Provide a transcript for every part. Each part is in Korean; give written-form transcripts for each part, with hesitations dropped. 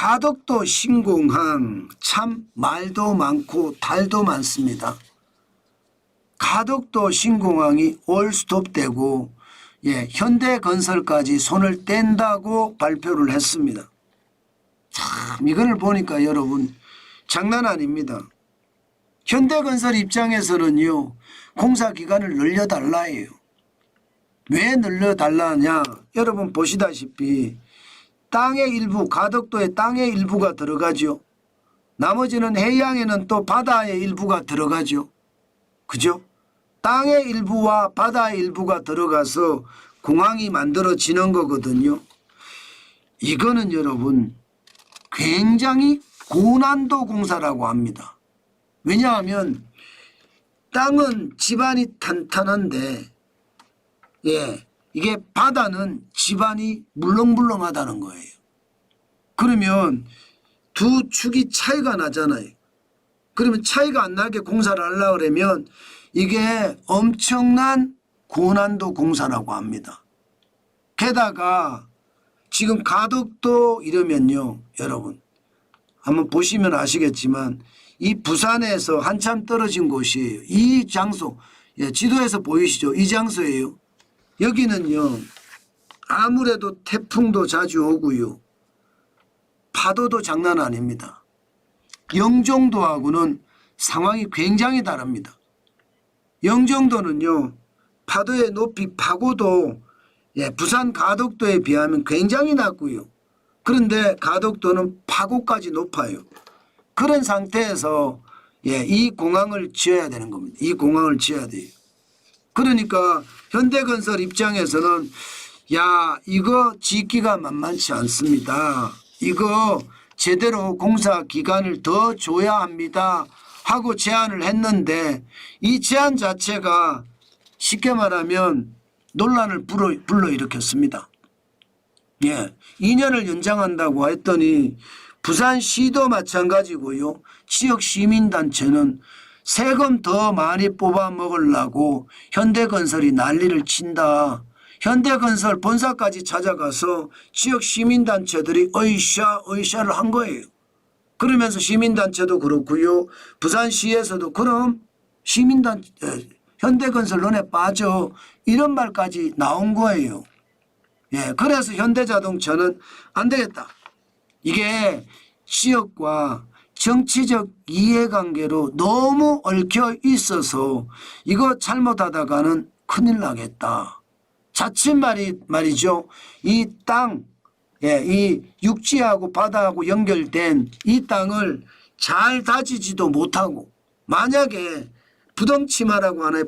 가덕도 신공항 참 말도 많고 달도 많습니다. 가덕도 신공항이 올스톱되고 현대건설까지 손을 뗀다고 발표를 했습니다. 참 이걸 보니까 여러분 장난 아닙니다. 현대건설 입장에서는요 공사 기간을 늘려달라 해요. 왜 늘려달라 하냐, 여러분 보시다시피 땅의 일부, 가덕도의 땅의 일부가 들어가죠. 나머지는 해양에는 또 바다의 일부가 들어가죠. 그죠? 땅의 일부와 바다의 일부가 들어가서 공항이 만들어지는 거거든요. 이거는 여러분 굉장히 고난도 공사라고 합니다. 왜냐하면 땅은 지반이 탄탄한데 이게 바다는 지반이 물렁물렁하다는 거예요. 그러면 두 축이 차이가 나잖아요. 그러면 차이가 안 나게 공사를 하려고 그러면 이게 엄청난 고난도 공사라고 합니다. 게다가 지금 가덕도 이러면요 여러분 한번 보시면 아시겠지만 이 부산에서 한참 떨어진 곳이에요. 이 장소 지도에서 보이시죠? 이 장소예요. 여기는요 아무래도 태풍도 자주 오고요 파도도 장난 아닙니다. 영종도하고는 상황이 굉장히 다릅니다. 영종도는요 파도의 높이 파고도 부산 가덕도에 비하면 굉장히 낮고요. 그런데 가덕도는 파고까지 높아요. 그런 상태에서 이 공항을 지어야 되는 겁니다. 이 공항을 지어야 돼요. 그러니까 현대건설 입장에서는 야 이거 짓기가 만만치 않습니다. 이거 제대로 공사 기간을 더 줘야 합니다 하고 제안을 했는데 이 제안 자체가 쉽게 말하면 논란을 불러일으켰습니다. 2년을 연장한다고 했더니 부산시도 마찬가지고요. 지역 시민단체는 세금 더 많이 뽑아 먹으려고 현대건설이 난리를 친다. 현대건설 본사까지 찾아가서 지역 시민단체들이 으쌰를 한 거예요. 그러면서 시민단체도 그렇고요. 부산시에서도 그럼 현대건설 논에 빠져 이런 말까지 나온 거예요. 그래서 현대자동차는 안 되겠다. 이게 지역과 정치적 이해관계로 너무 얽혀 있어서 이거 잘못하다가는 큰일 나겠다. 자칫 말이죠. 이 땅, 이 육지하고 바다하고 연결된 이 땅을 잘 다지지도 못하고 만약에 부덩치마라고 하나요?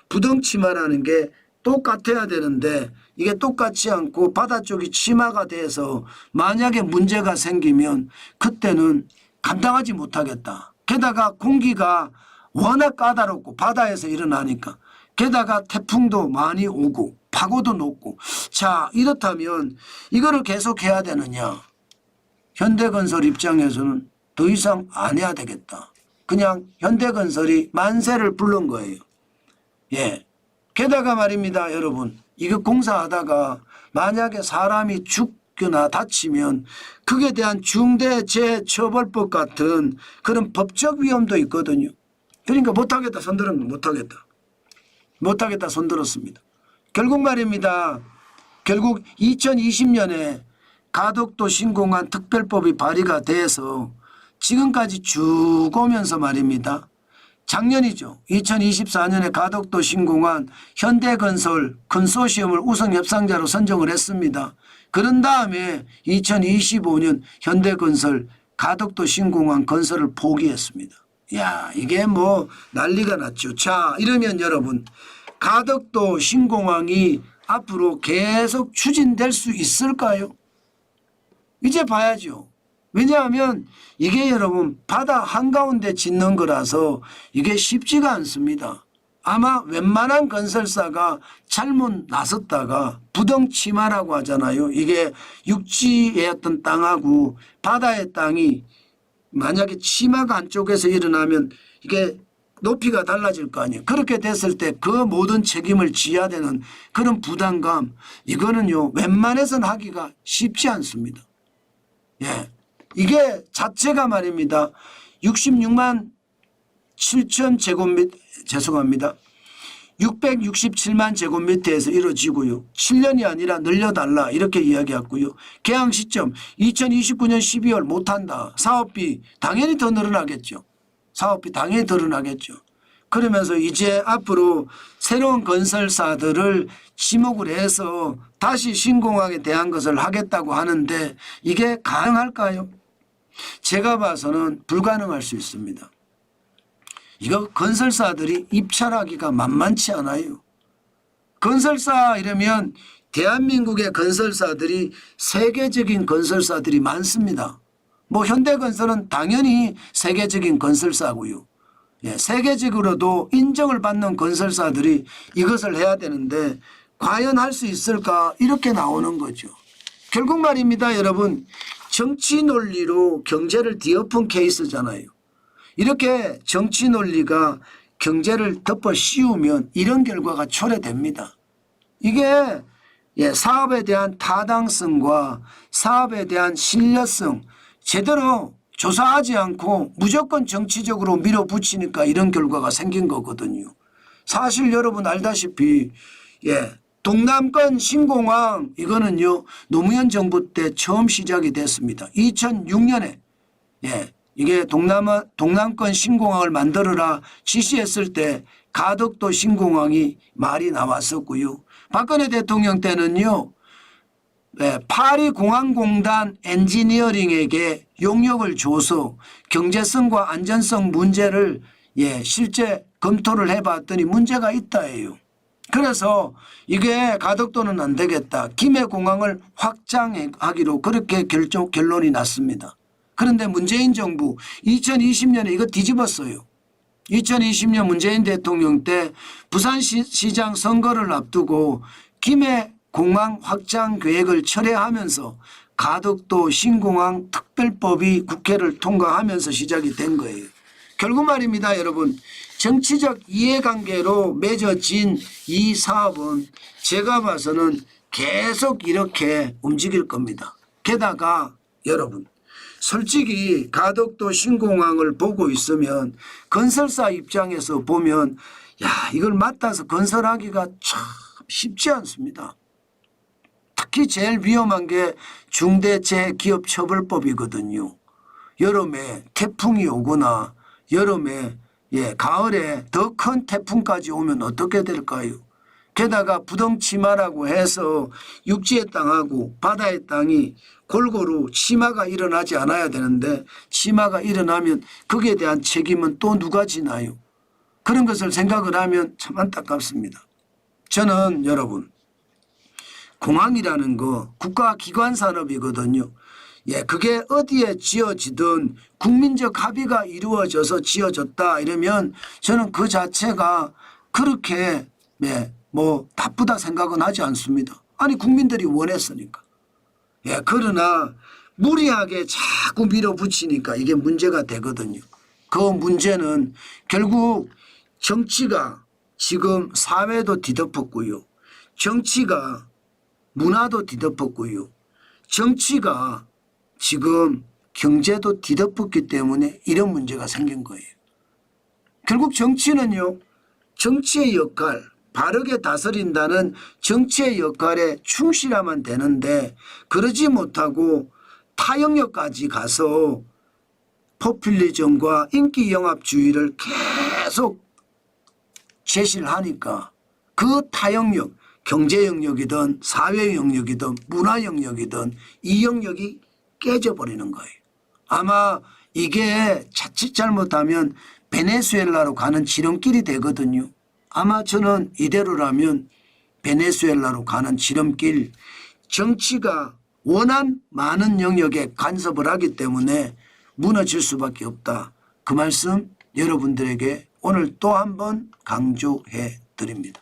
부덩치마라는 게 똑같아야 되는데 이게 똑같지 않고 바다 쪽이 치마가 돼서 만약에 문제가 생기면 그때는 감당하지 못하겠다. 게다가 공기가 워낙 까다롭고 바다에서 일어나니까 게다가 태풍도 많이 오고 파고도 높고 자 이렇다면 이거를 계속 해야 되느냐. 현대건설 입장에서는 더 이상 안 해야 되겠다. 그냥 현대건설이 만세를 부른 거예요. 게다가 말입니다 여러분 이거 공사하다가 만약에 사람이 죽거나 다치면 그에 대한 중대재해처벌법 같은 그런 법적 위험도 있거든요. 그러니까 못하겠다 손들은 못하겠다 손들었습니다. 결국 말입니다. 결국 2020년에 가덕도 신공항 특별법이 발의가 돼서 지금까지 쭉 오면서 말입니다. 작년이죠. 2024년에 가덕도 신공항 현대건설 컨소시엄을 우선 협상자로 선정을 했습니다. 그런 다음에 2025년 현대건설 가덕도 신공항 건설을 포기했습니다. 야 이게 뭐 난리가 났죠. 자 이러면 여러분 가덕도 신공항이 앞으로 계속 추진될 수 있을까요? 이제 봐야죠. 왜냐하면 이게 여러분 바다 한가운데 짓는 거라서 이게 쉽지가 않습니다. 아마 웬만한 건설사가 잘못 나섰다가 부덩치마라고 하잖아요. 이게 육지의 어떤 땅하고 바다의 땅이 만약에 치마가 안쪽에서 일어나면 이게 높이가 달라질 거 아니에요. 그렇게 됐을 때 그 모든 책임을 져야 되는 그런 부담감, 이거는요 웬만해서는 하기가 쉽지 않습니다. 예, 이게 자체가 말입니다. 66만 7천 제곱미터, 죄송합니다. 667만 제곱미터에서 이루어지고요. 7년이 아니라 늘려달라 이렇게 이야기했고요. 개항 시점 2029년 12월 못한다. 사업비 당연히 더 늘어나겠죠. 사업비 당연히 늘어나겠죠. 그러면서 이제 앞으로 새로운 건설사들을 지목을 해서 다시 신공항에 대한 것을 하겠다고 하는데 이게 가능할까요? 제가 봐서는 불가능할 수 있습니다. 이거 건설사들이 입찰하기가 만만치 않아요. 건설사 이러면 대한민국의 건설사들이 세계적인 건설사들이 많습니다. 뭐 현대건설은 당연히 세계적인 건설사고요. 예, 세계적으로도 인정을 받는 건설사들이 이것을 해야 되는데 과연 할 수 있을까 이렇게 나오는 거죠. 결국 말입니다. 여러분 정치 논리로 경제를 뒤엎은 케이스잖아요. 이렇게 정치 논리가 경제를 덮어 씌우면 이런 결과가 초래됩니다. 이게 사업에 대한 타당성과 사업에 대한 신뢰성 제대로 조사하지 않고 무조건 정치적으로 밀어붙이니까 이런 결과가 생긴 거거든요. 사실 여러분 알다시피 동남권 신공항 이거는요 노무현 정부 때 처음 시작이 됐습니다. 2006년에 이게 동남권 신공항을 만들어라 지시했을 때 가덕도 신공항이 말이 나왔었고요. 박근혜 대통령 때는요 파리공항공단 엔지니어링에게 용역을 줘서 경제성과 안전성 문제를 실제 검토를 해봤더니 문제가 있다예요. 그래서 이게 가덕도는 안 되겠다. 김해공항을 확장하기로 그렇게 결론이 났습니다. 그런데 문재인 정부 2020년에 이거 뒤집었어요. 2020년 문재인 대통령 때 부산시장 선거를 앞두고 김해공항 확장 계획을 철회하면서 가덕도 신공항 특별법이 국회를 통과하면서 시작이 된 거예요. 결국 말입니다. 여러분 정치적 이해관계로 맺어진 이 사업은 제가 봐서는 계속 이렇게 움직일 겁니다. 게다가 여러분 솔직히 가덕도 신공항을 보고 있으면 건설사 입장에서 보면 이걸 맡아서 건설하기가 참 쉽지 않습니다. 특히 제일 위험한 게 중대재해기업처벌법이거든요. 여름에 태풍이 오거나 여름에 가을에 더 큰 태풍까지 오면 어떻게 될까요? 게다가 부동치마라고 해서 육지의 땅하고 바다의 땅이 골고루 치마가 일어나지 않아야 되는데 치마가 일어나면 거기에 대한 책임은 또 누가 지나요? 그런 것을 생각을 하면 참 안타깝습니다. 저는 여러분 공항이라는 거 국가기관 산업이거든요. 그게 어디에 지어지든 국민적 합의가 이루어져서 지어졌다 이러면 저는 그 자체가 그렇게 뭐 나쁘다 생각은 하지 않습니다. 아니 국민들이 원했으니까. 그러나 무리하게 자꾸 밀어붙이니까 이게 문제가 되거든요. 그 문제는 결국 정치가 지금 사회도 뒤덮었고요. 정치가 문화도 뒤덮었고요. 정치가 지금 경제도 뒤덮었기 때문에 이런 문제가 생긴 거예요. 결국 정치는요. 정치의 역할 바르게 다스린다는 정치의 역할에 충실하면 되는데 그러지 못하고 타 영역까지 가서 포퓰리즘과 인기 영합주의를 계속 제시를 하니까 그 타 영역 경제 영역이든 사회 영역이든 문화 영역이든 이 영역이 깨져버리는 거예요. 아마 이게 자칫 잘못하면 베네수엘라로 가는 지름길이 되거든요. 아마 저는 이대로라면 베네수엘라로 가는 지름길 정치가 워낙 많은 영역에 간섭을 하기 때문에 무너질 수밖에 없다. 그 말씀 여러분들에게 오늘 또 한 번 강조해 드립니다.